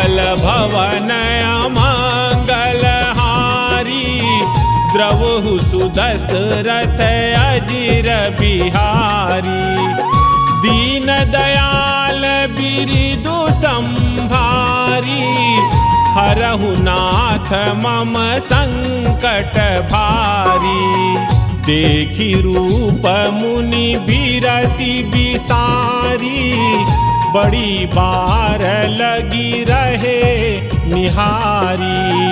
मंगल भवन अमंगल हारी, द्रवहु सुदशरथ अजिर बिहारी। दीन दयाल बिरिदु संभारी, हरहु नाथ मम संकट भारी। देखी रूप मुनि बिरति बिसारी, बड़ी बार लगी रहे निहारी।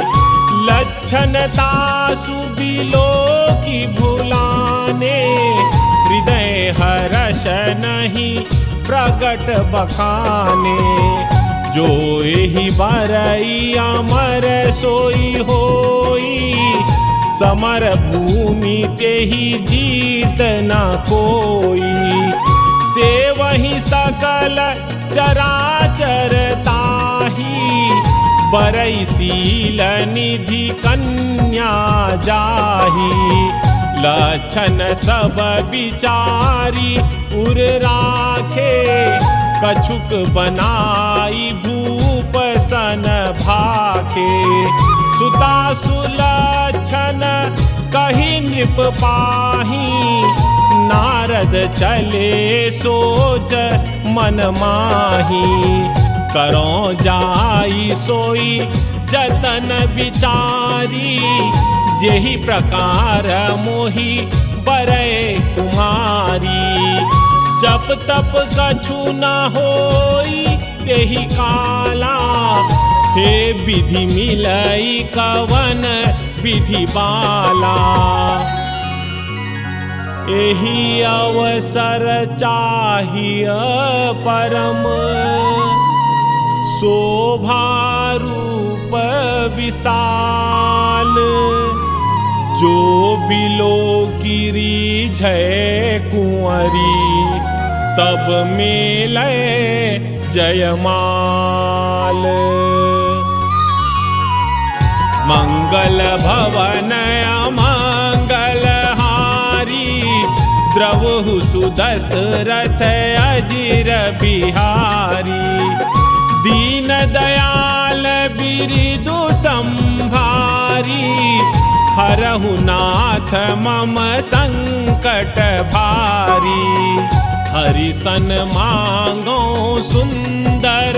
लक्षणता सुबिलो की भुलाने, हृदय हर्ष नहीं प्रगट बखाने। जो एहि बरई अमर सोई होई, समर भूमि तेहि जीत न कोई। से वही सकल चराचर ताही, बरई शील निधि कन्या जाही। लक्षण सब विचारी उर राखे, कछुक बनाई भूप सन भाखे। सुता सुलक्षण कही नृप पाही, नारद चले सोच मन माही। करो जाई सोई जतन विचारी, जेहि प्रकार मोहि बरै कुमारी। जप तप कछु न होई तेहि काला, हे विधि मिलई कवन विधि बाला। एहि अवसर चाहिय परम, शोभा रूप विशाल। जो बिलो गिरी जय कुंवरी, तब मेले जयमाल। मंगल भवन अमंगल हारी, द्रवहु सुदशरथ अजिर बिहारी। दीन दयाल बिरिदु संभारी, हरहु नाथ मम संकट भारी। हरि सन मांगो सुंदरताई,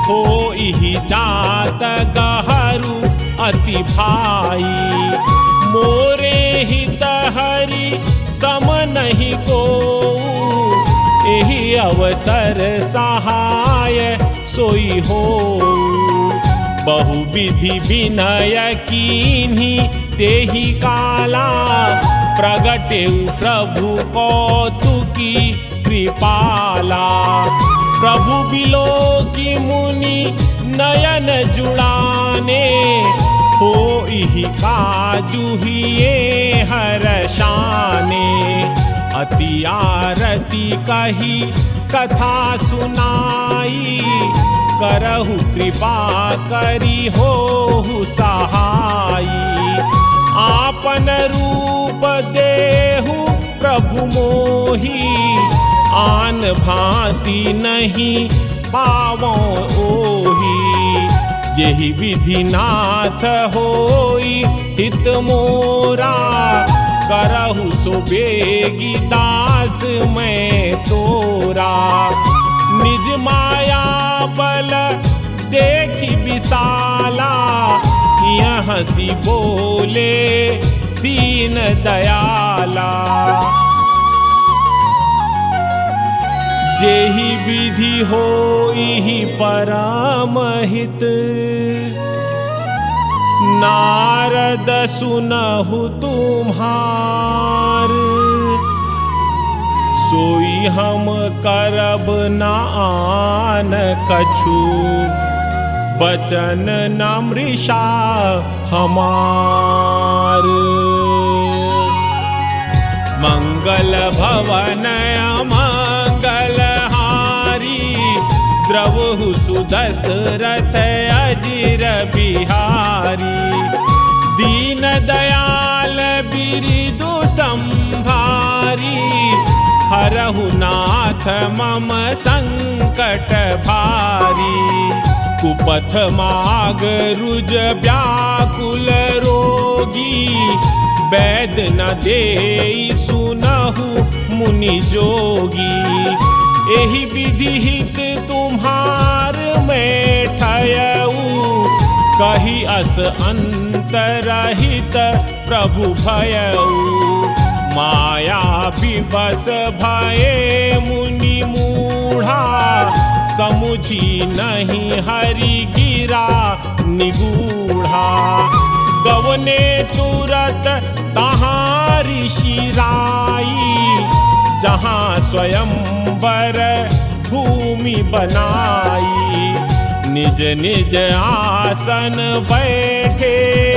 होइहि जात गहरू अति भाई। मोरे हित हरि सम नहीं को, एहि अवसर सहाय सोई हो। बहुविधि विनय कीन्ही तेहि काला, प्रगटेउ प्रभु कौतुकी कृपाला। प्रभु बिलो की मुनि नयन जुड़ाने, होइहि काजुहिए हर्षाने। अति आरती कही कथा सुनाई, करहु कृपा करी होहु सहाई। आपन रूप देहु प्रभु मोही, आन भांति नहीं पावो ओही। जेहि विधि नाथ होई हित मोरा, करहु सो बेगी दास मैं तोरा। निज माया बल देखी विशाला, यहाँ सी बोले दीन दयाला। जेहि विधि होई परम हित, नारद सुनहु तुम्हार। सोई हम करब न आन कछु, बचन न मृषा हमार। मंगल भवन अमंगल हारी, द्रवहु सुदशरथ अजिर बिहारी। दीन दयाल बिरिदु संभारी, हरहु नाथ मम संकट भारी। कुपथ माग रुज व्याकुल रोगी, वैद न देई सुनहु मुनि जोगी। एहि विधि हित तुम्हार में ठयऊ, कही अस अंतरहित प्रभु भयऊ। माया विवश भये मुनि मूढ़ा, समुझी नहीं हरि गिरा निगूढ़ा। गवने तुरत तहाँ ऋषि राई, जहाँ स्वयंवर भूमि बनाई। निज निज आसन बैठे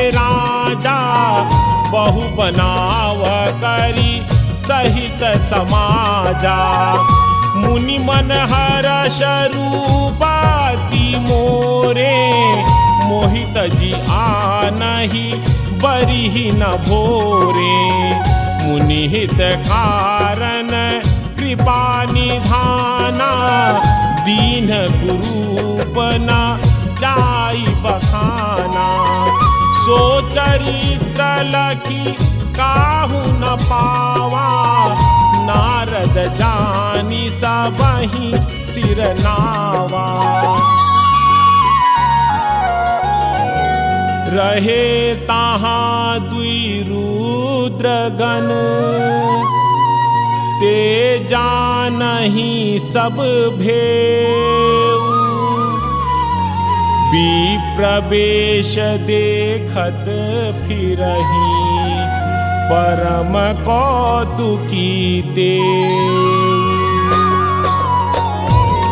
राजा, बहु बनाव करी सहित समाजा। मुनि मन हर्ष रूपाति मोरे, मोहित जी आनहि बरिहि न भोरे। मुनि हित कारण कृपा निधाना, दीन कुरूप न जाई बखाना। सो चरित्र लखी काहू न पावा, नारद जानी सबहि सिर नावा। रहे ताहाँ दुई रुद्रगण, ते जानहि सब भेऊ। विप्रवेश देखत फिरहि, परम कौतुकी देव।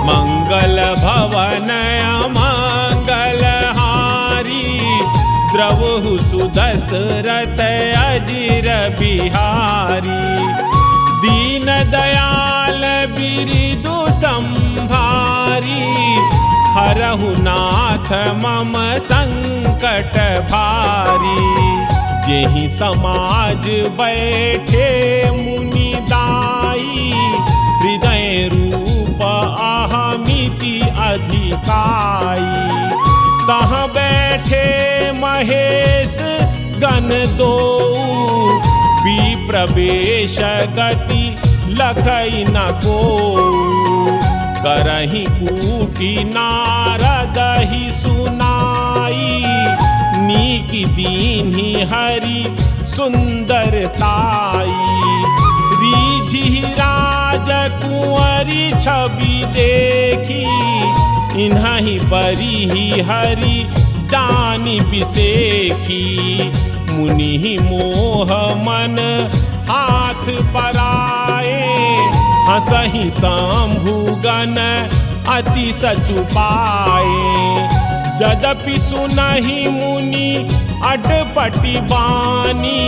मंगल भवन अमंगल हारी, द्रवहु सुदशरथ अजिर बिहारी। दीन दयाल बिरिदु संभारी, हरहु नाथ मम संकट भारी। जेहि समाज बैठे मुनि दाई, हृदय रूप अहमिति अधिकाई। तहाँ बैठे महेश गण दोऊ, विप्रवेश गति लखई न कोऊ। करहि कूटी नारद ही सुनाई, नीक दीन्हि हरि सुंदरताई। रीझि राजकुंवरी छवि देखी, इन्हि बरी हरि जानि बिसेखी। मुनि मोह मन हाथ पराए, हंसहि शंभु गण अति सचुपाए। यद्यपि सुनहि मुनि अटपटी बानी,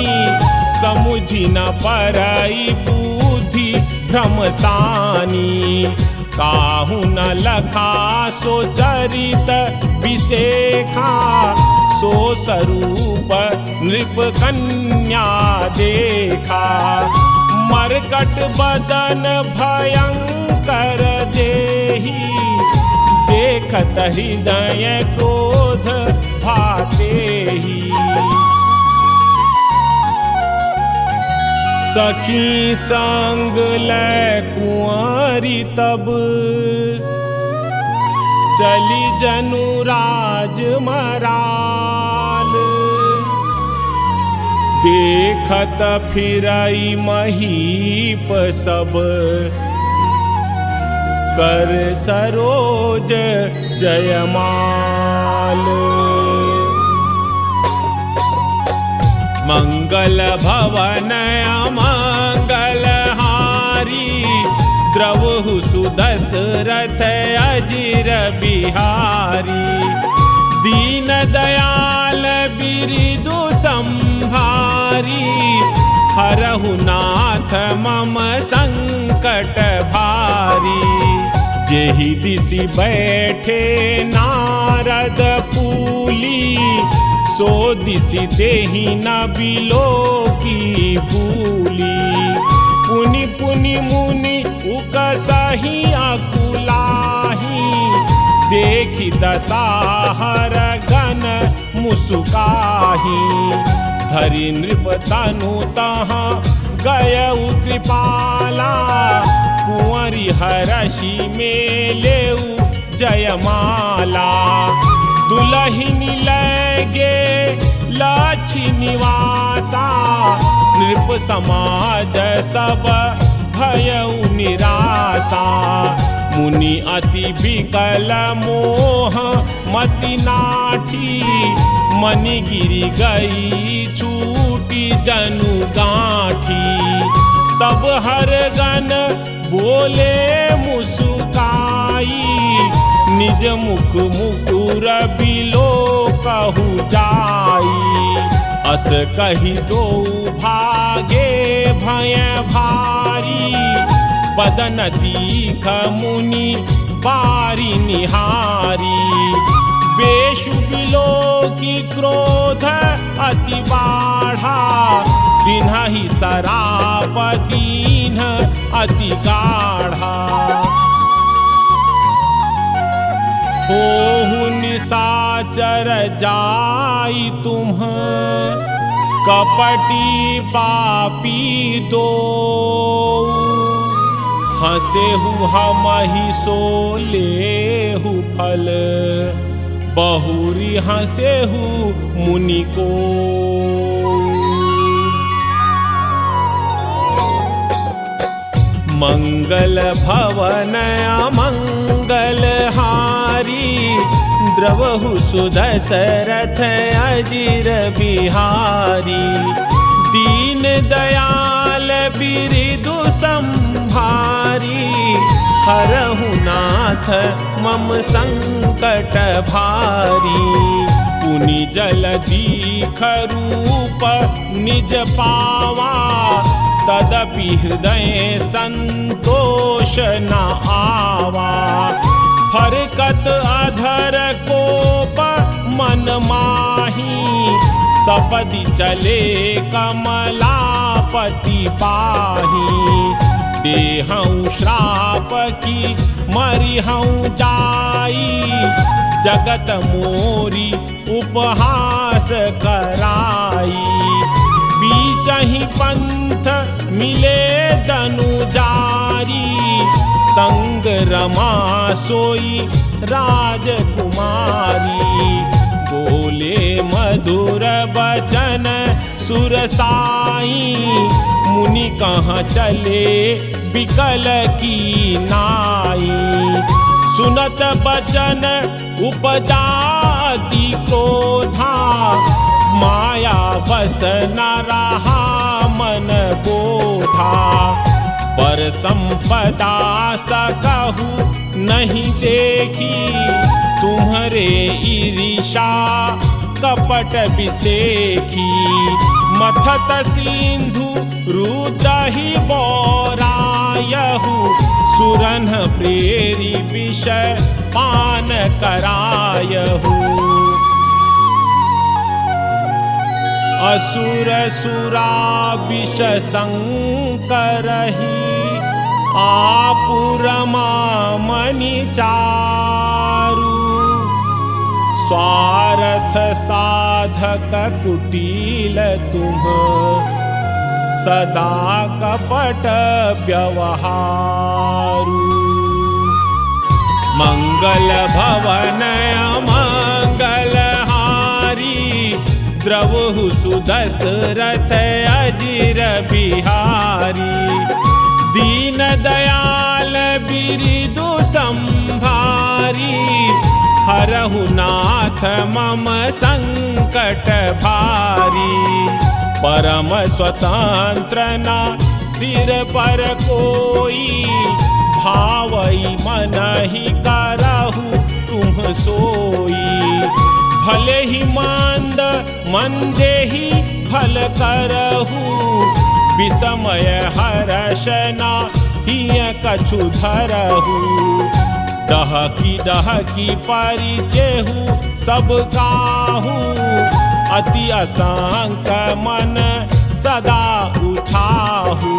समुझि न परई बुद्धि भ्रमसानी। काहू न लखा सो चरित विशेखा, सो स्वरूप नृप कन्या देखा। मरकट बदन भयंकर देहि, देखत हृदय क्रोध भातेहि। सखी संग लै कुंवारी तब, चली जनु राज मराल। देखत फिरई महीप सब, कर सरोज जयमाल। मंगल भवन अमंगल हारी, द्रवहु सुदशरथ अजिर बिहारी। दीन दयाल बिरिदु संभारी, हरहु नाथ मम संकट भारी। जेहि दिसि बैठे नारद पूली, सो दिसि देहि न बिलो की भूली। पुनि पुनि मुनि उकसहि अकुलाहि, देखि दसाहर गण मुसुकाहि। धरि नृप तनु तहाँ गयउ कृपाला, कुंवरी हरषि मेलेउ जयमाला। दुलहिनी लगे लाछि निवासा, नृप समाज सब भयउ निरासा। मुनि अति विकल मोह मति नाठी, मनि गिरि गई छूटी जनु गांठी। तब हर गण बोले मुसुकाई, निज मुख मुकुर बिलोकहु जाई। अस कहि दो भागे भय भारी, बदन दीख मुनि बारी निहारी। बेशु बिलोकी क्रोध अति बाढ़ा, दिन्हहि सराप दीन अति गाढ़ा। होहु निशाचर जाई तुम, कपटी पापी दो। हंसेहु हमहि सो लेहु फल, बहुरी हंसेहु मुनि को। मंगल भवन अमंगल हारी, द्रवहु सुदशरथ अजिर बिहारी। दीन दयाल बिरिदु संभारी, हरहु नाथ मम संकट भारी। पुनि जलदीख रूप निज पावा, तदपि हृदय संतोष न आवा। हरकत अधर कोप मन माही, सपदि चले कमलापति पाही। देहऊँ श्राप की मरिहऊँ जाई, जगत मोरी उपहास कराई। बीचहि पंथ मिले तनु जारी, संग रमा सोई राजकुमारी। बोले मधुर बचन सुरसाई, मुनि कहाँ चले बिकल की नाई। सुनत बचन उपजाति क्रोधा, माया बस न रहा मन बोधा। पर संपदा सकहु नहीं देखी, तुम्हारे ईर्षा कपट बिसेखी। मथत सिंधु रुदहि बोरायहु, सुरन प्रेरी विषय पान करायहु। असुर सुरा विष संकरहि, आपुरमा मणि चारु। स्वार्थ साधक कुटिल तुम, सदा कपट व्यवहारु। मंगल भवन अमंगल हारी, द्रवहु सुदशरथ अजिर बिहारी। दीन दयाल बिरिदु संभारी, हरहु नाथ मम संकट भारी। परम स्वतंत्र न सिर पर कोई, भावई मन ही करहु तुम सोई। भले ही मांद मंदे ही भल करहु, विसमय हर्षना हिय कछु धरहु। दहकी परिचेहु सब काहू, अति असंक मन सदा उठाहु।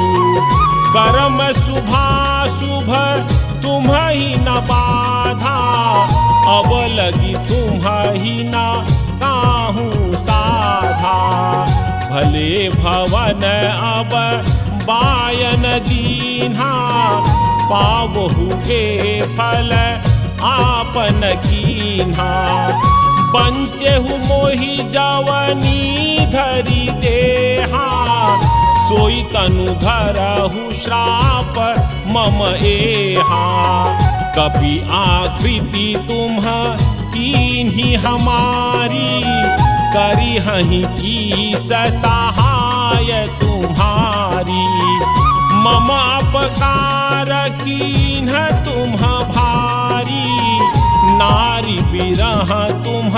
कर्म शुभाशुभ तुम्हि न बाधा, अब लगी तुम्हि न काहू साधा। भले भवन अब बायन दीन्हा, पावहु के फल आपन कीन्हा। बंचेहु मोहि जवनी धरि देहा, सोई तनु धरहु श्राप मम एहा। कपि आकृति तुम्ह कीन्ही हमारी, करिहहि कीस सहाय तुम्हारी। मम अपकार कीन्ह तुम्ह भारी, नारी बिरह तुम्ह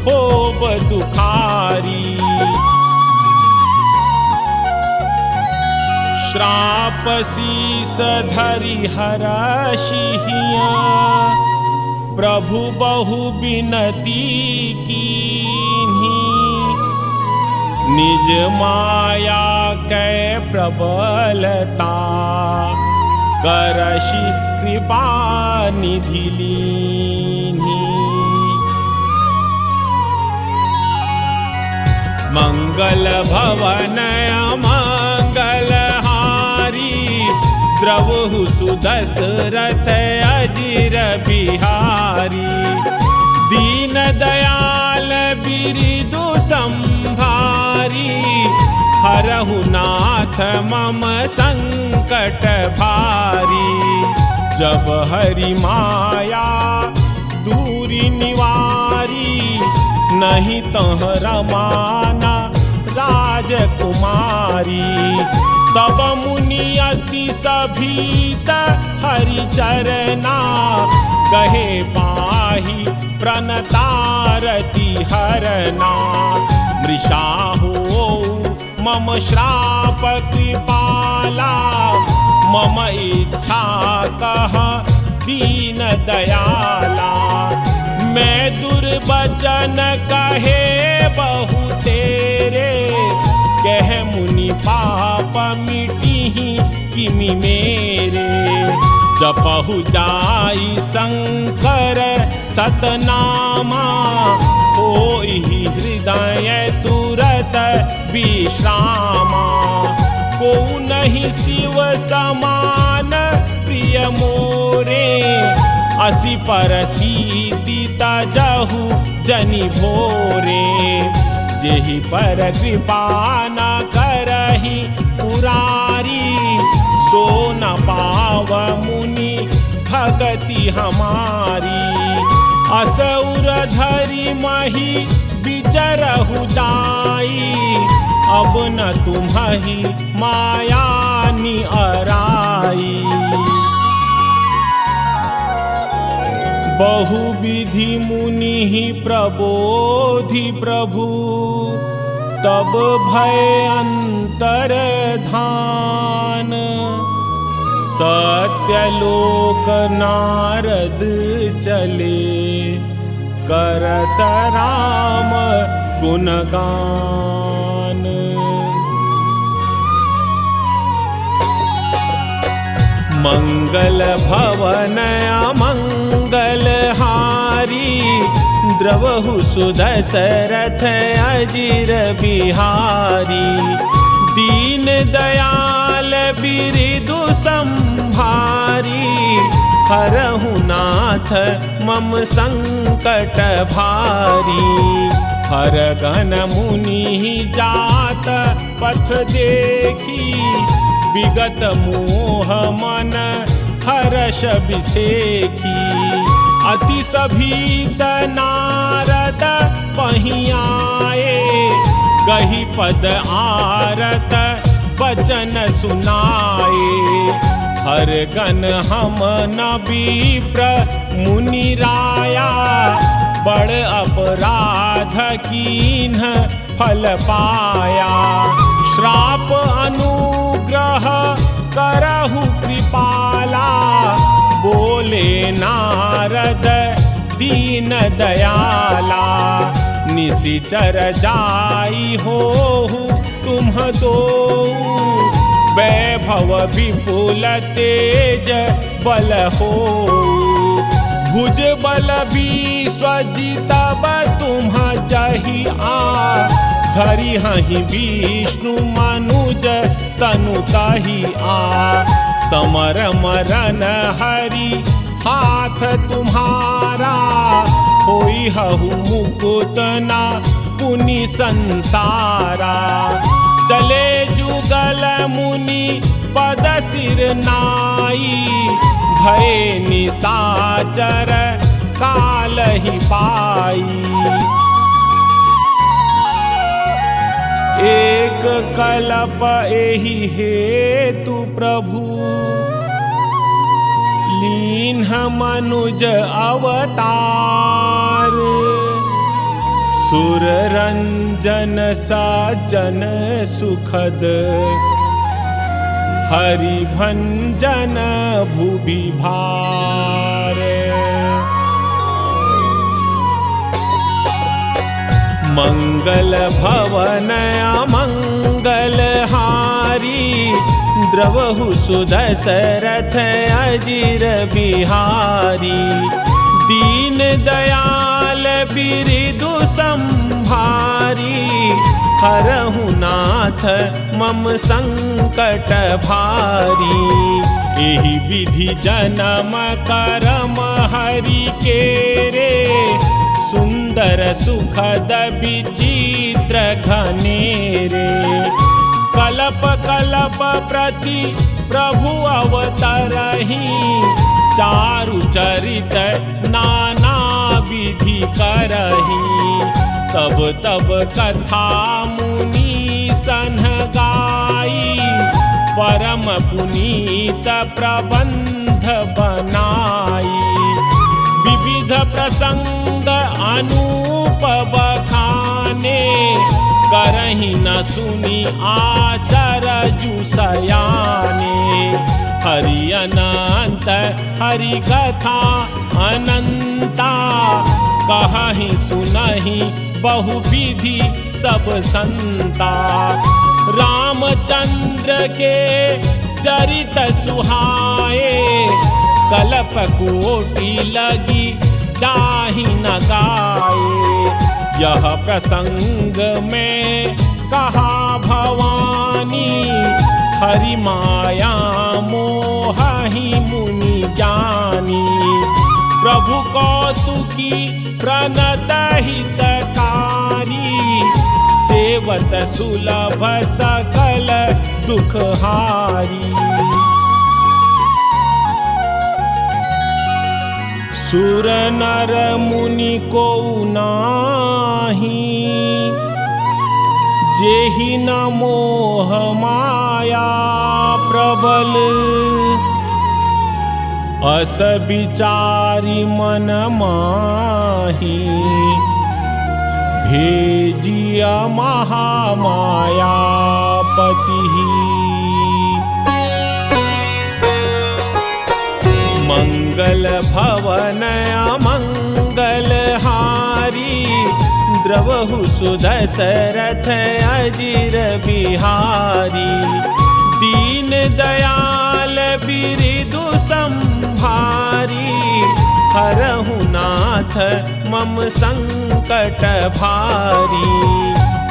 खूब दुखारी। श्राप शीस धरि हरषिहिया, प्रभु बहु बिनती कीन्ही। निज माया कै प्रबलता, करषि कृपा निधि लीन्ही। मंगल भवन अमंगल हारी, द्रवहु सुदशरथ अजिर बिहारी। दीन दयाल बिरिदु संभारी, हरहु नाथ मम संकट भारी। जब हरि माया दूरी निवारी, नहीं तह रमाना राजकुमारी। तब मुनि अति सभीत हरि चरना, कहे पाहि प्रणतारति हरना। मृषा हो मम श्राप कृपाला, मम इच्छा कह दीन दयाला। मैं दुर्वचन कहे बहु तेरे, कह मुनि पाप मिटिहि किमि मेरे। जपहु जाई शंकर सतनामा, होई हृदय तुरत विश्रामा। को नहीं शिव समान प्रिय मोरे, असि परथी तजहु जनि भोरे। जेहि पर कृपा न करहि पुरारी, सो न पाव मुनि भगति हमारी। असुर धरि मही विचरहु जाई, अब न तुम्हि माया निअराई। बहु विधि मुनि प्रबोधि प्रभु, तब भय अंतर धान। सत्यलोक नारद चले, करत राम गुणगान। मंगल भवन अमंगल हारी, द्रवहु सुदशरथ अजिर बिहारी। दीन दयाल बिरिदु संभारी, हरहु नाथ मम संकट भारी। हर गण मुनि जात पथ देखी, विगत मोह मन हर्ष बिसेखी। अति सभीत नारद पहियाए, गही पद आरत वचन सुनाए। हर गण हम न विप्र मुनि राया, बड़ अपराध कीन्ह फल पाया। श्राप अनुग्रह करहु कृपाला, बोले नारद दीन दयाला। निशिचर जाई हो तुम दो, वैभव विपुल तेज बल हो। भुज बल विश्वजितब तुम जहि आ, धरि हहि विष्णु मनुज तनु ताहि आ। समर मरन हरि हाथ तुम्हारा, होई हहु मुकुत ना पुनि संसारा। चले जुगल मुनि पद सिर नाई, भय निशाचर काल ही पाई। एक कल्प एहि हेतु प्रभु, लीन्ह मनुज अवतार। सुर रंजन सज्जन सुखद, हरि भंजन भुवि भार। मंगल भवन अमंगल हारी, द्रवहु सुदशरथ अजिर बिहारी। दीन दयाल बिरिदु संभारी, हरहु नाथ मम संकट भारी। एहि विधि जन्म करम हरि के रे, सुंदर सुखद विचित्र घनेरे। कलप कलप प्रति प्रभु अवतरहि, चारु चरित नाना विधि करहि। तब तब कथा मुनि सन गाई, परम पुनीत प्रबंध बनाई। विविध प्रसंग अनूप बखाने, करहि न सुनी आचरजु सयाने। हरि अनंत हरि कथा अनंता, कहहि सुनहि बहु विधि सब संता। रामचंद्र के चरित सुहाए, कल्प कोटि लगी चाहि न गाए। यह प्रसंग में कहा भवानी, हरि माया मोहि मुनि जानी। प्रभु कौतुकी प्रणत हितकारी, सेवत सुलभ सकल दुख हारी। सुर नर मुनि को नाही, जेहि न मोह माया प्रबल। अस विचारी मन माही, भेजिया महामाया पति। मंगल भवन अमंगल हारी, द्रवहु सुदशरथ अजिर बिहारी। दीन दयाल बिरिदु संभारी, हरहु नाथ मम संकट भारी।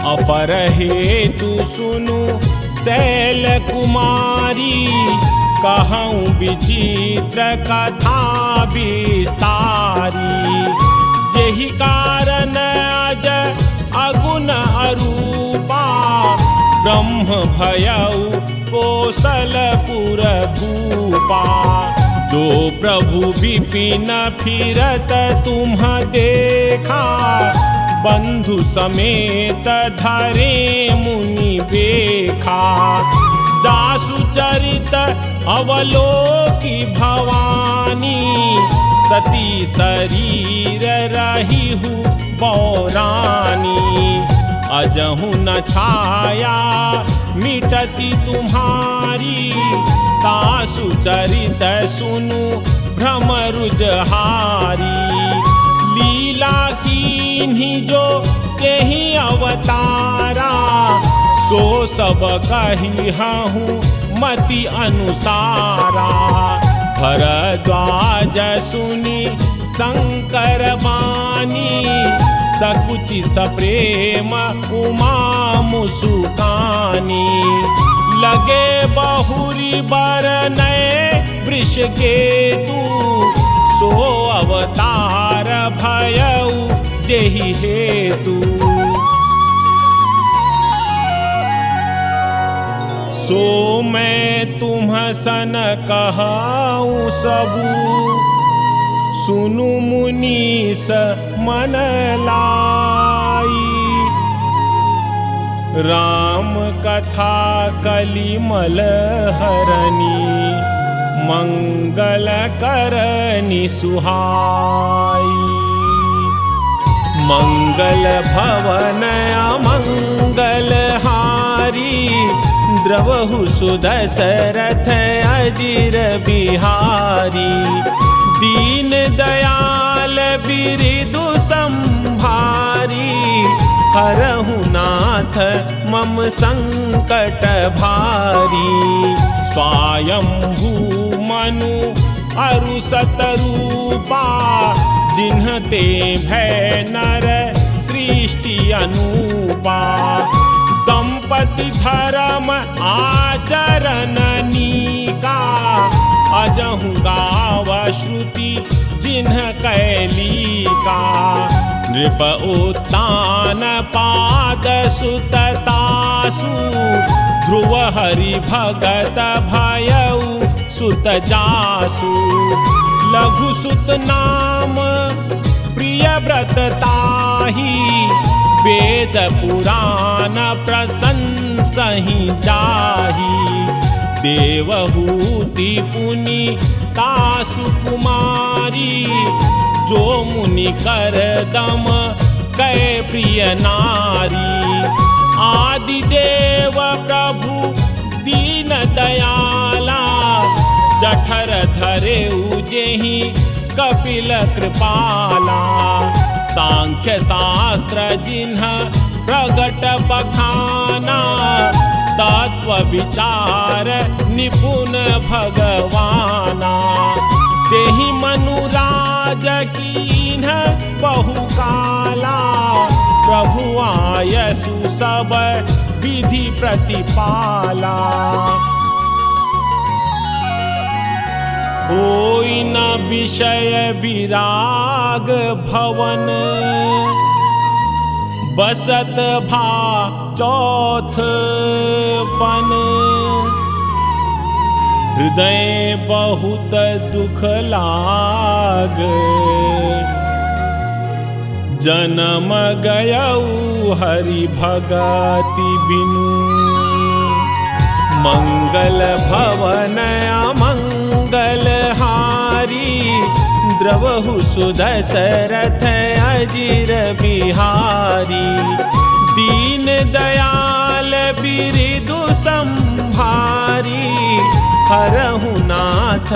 अपर हेतु सुनु शैल कुमारी, कहूँ विचित्र कथा विस्तारी। जेहि कारण अज अगुण अरूपा, ब्रह्म भयउ कौशलपुर भूपा। जो प्रभु विपिन फिरत तुम देखा, बंधु समेत धरे मुनि बेखा। जासु चरित अवलोकी भवानी, सती शरीर रहिहु पौरानी। अजहु न छाया मिटती तुम्हारी, तासु चरित सुनु भ्रम रुजहारी। लीला कीन्ही जो तेहि अवतारा, सो सब कही हूँ मति अनुसारा। भरद्वाज सुनी शंकर बानी, सकुचि सप्रेम उमा मुसुकानी। लगे बहुरी बरनय वृष केतु, सो अवतार भयउ जेहि हेतु। सो मैं तुम्ह सन कहाऊँ सबू, सुनु मुनीस मन लाई। राम कथा कलिमल हरनी, मंगल करनी सुहाई। मंगल भवन अमंगल हारी, द्रवहु सुदशरथ अजिर बिहारी। दीन दयाल बिरिदु संभारी, हरहु नाथ मम संकट भारी। स्वायंभू मनु अरु सतरूपा, जिन्हते भय नर सृष्टि अनुपा। दंपति धर्म आचरण नीका, अजहु गाव श्रुति जिन्ह कैलिका। नृप उत्तान पाद सुततासु, ध्रुव हरि भगत भयउ सुत जासु। लघु सुत नाम प्रिय व्रत ताहि, वेद पुराण प्रशंसहि जाहि। देवहूति पुनि तासु कुमारी, जो मुनि कर दम कै प्रिय नारी। आदि देव प्रभु दीन दयाला, जठर धरे उजेहि कपिल कृपाला। सांख्य शास्त्र जिन्ह प्रगट बखाना, तत्व विचार निपुण भगवाना। तेहि मनुराज कीन्ह बहुकाला, प्रभु आयसु सब विधि प्रतिपाला। होई न विषय विराग भवन, बसत भा चौथ पन। हृदय बहुत दुख लाग, जन्म गयऊ हरि भगति बिनु। मंगल भवन अमंगल हारी, द्रवहु सुदशरथ अजिर बिहारी। दीन दयाल बिरिदु संभारी, हरहु नाथ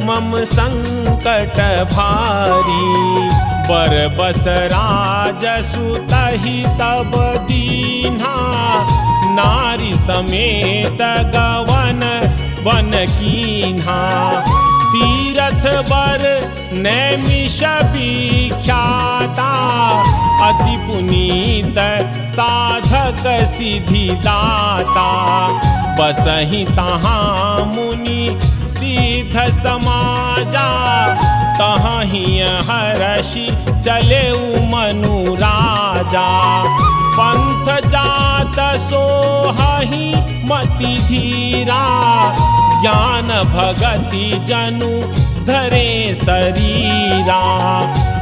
मम संकट भारी। बरबस राज सुतहि तब दीन्हा, नारी समेत गवन बन कीन्हा। तीरथ बर नैमिष विख्याता, अति पुनीत साधक सिद्धि दाता। बसहि तहाँ मुनि सिद्ध समाजा, तहीं हर्षि चले मनु राजा। पंथ जात सोहहि मति धीरा, ज्ञान भगति जनु धरे शरीरा।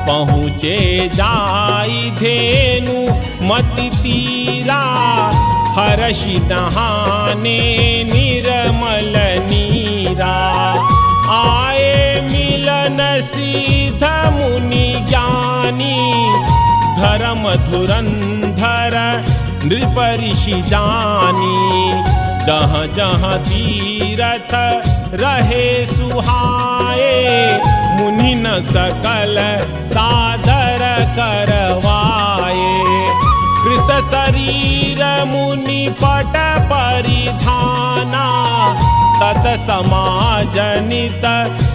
पहुँचे जाई धेनु मति तीरा, हर्षि नहाने निर्मल नीरा। आए मिलन सिद्ध मुनि ज्ञानी, धर्म धुरंधर नृप ऋषि जानी। जहाँ जहाँ तीरथ रहे सुहाए, मुनि न सकल सादर करवाए। कृष शरीर मुनि पट परिधाना, सत समाजनित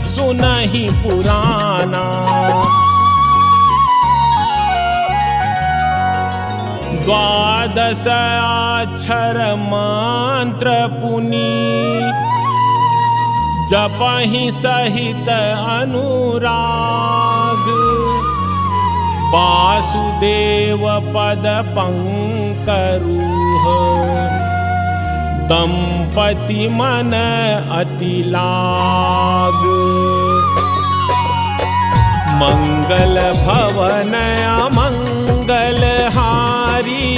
सुनहि पुराना। द्वादश अक्षर मंत्र पुनि, जपहि सहित अनुराग। वासुदेव पद पंकरुह, दंपति मन अति लाग। मंगल भवन अमंगल हारी,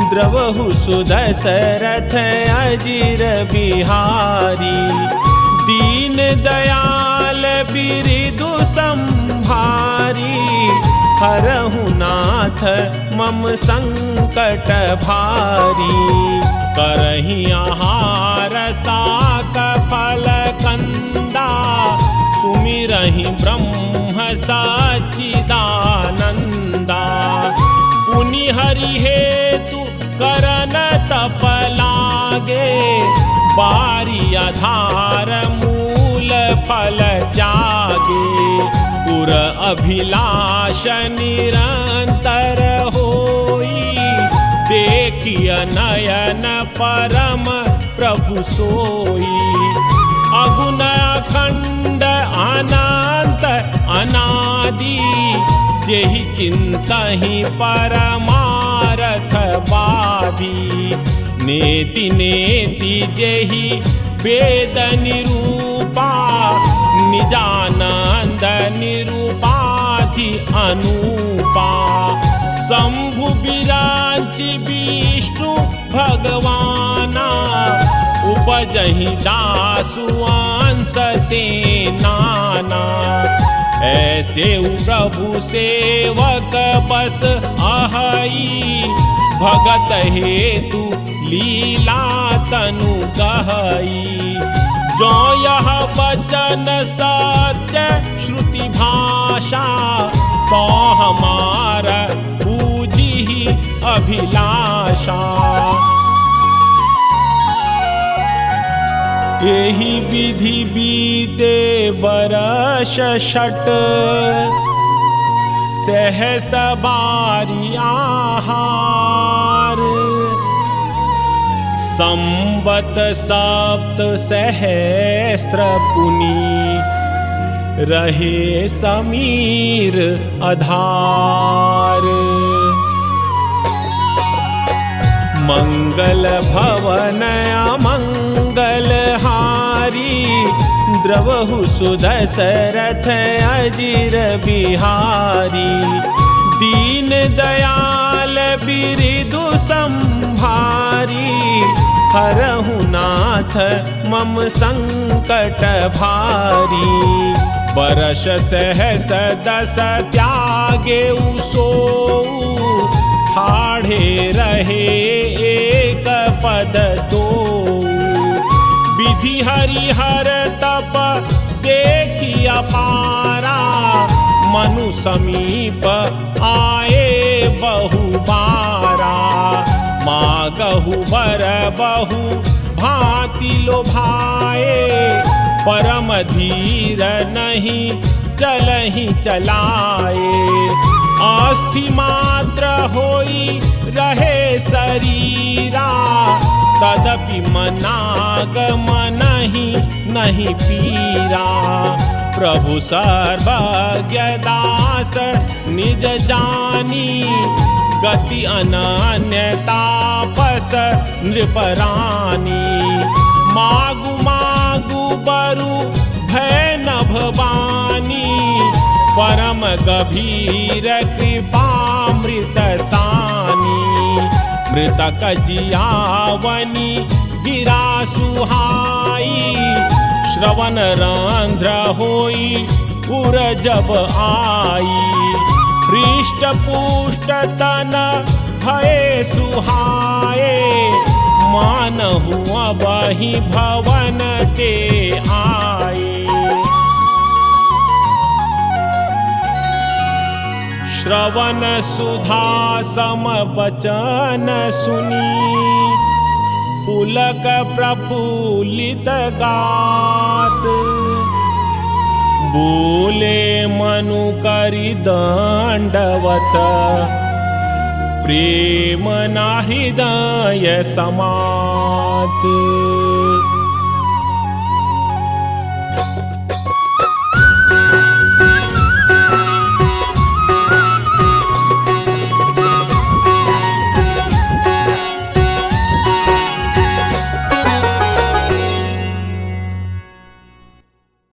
द्रवहु सुदशरथ अजिर बिहारी। दीन दयाल बिरिदु संभारी, हरहु नाथ मम संकट भारी। करहि आहार साक फल कंदा, सुमिरहि ब्रह्म सच्चिदानंदा। पुनि हरि हेतु करन तप लागे, बारी आधार मूल फल जागे। पुर अभिलाष निरंतर होई, देखिय नयन परम प्रभु सोई। अगुण अखंड अनंत अनादि, जेहि चिंतहि परमारथ बाधी। नेति नेति जेहि वेद निरूपा, निजानंद निरूपाधि अनूपा। शंभु बिरांचि विष्णु भगवाना, उपजहि दासु अंश ते नाना। ऐसे प्रभु सेवक बस आहई, भगत हेतु लीला तनु गहई। जो यह वचन सत्य श्रुति भाषा, तो हमारा पूजी अभिलाषा। एहि विधि बीते बरस षट, सहस बारी आहार। संबत सप्त सहस्त्र पुनि, रहे समीर आधार। मंगल भवन अमंगल हारी, द्रवहु सुदशरथ अजिर बिहारी। दीन दयाल बिरिदु संभारी, हरहु नाथ मम संकट भारी। बरस सहस दस त्यागे सोऊ, ठाढ़े रहे एक पद दो। विधि हरिहर तप देखी अपारा, मनु समीप आए बहु बारा। मागहु वर बहु भांति लोभाए, परम धीर नहीं चलहि चलाए। अस्थि मात्र होई रहे शरीरा, तदपि मनागम नहीं पीरा। प्रभु सर्वज्ञ दास निज जानी, गति अनन्य तापस नृपरानी। मागु मागु बरु भय नभवानी, परम गभीर कृपामृत सानी। मृतक जियावनी गिरा सुहाई, श्रवण रंध्र होई उर जब आई। हृष्ट पुष्ट तन भय सुहाए, मानहु अबहि भवन ते आए। श्रवण सुधा सम बचन सुनी पुलक प्रफुल्लित गात बोले मनु करि दंडवत प्रेम ना हृदय समात।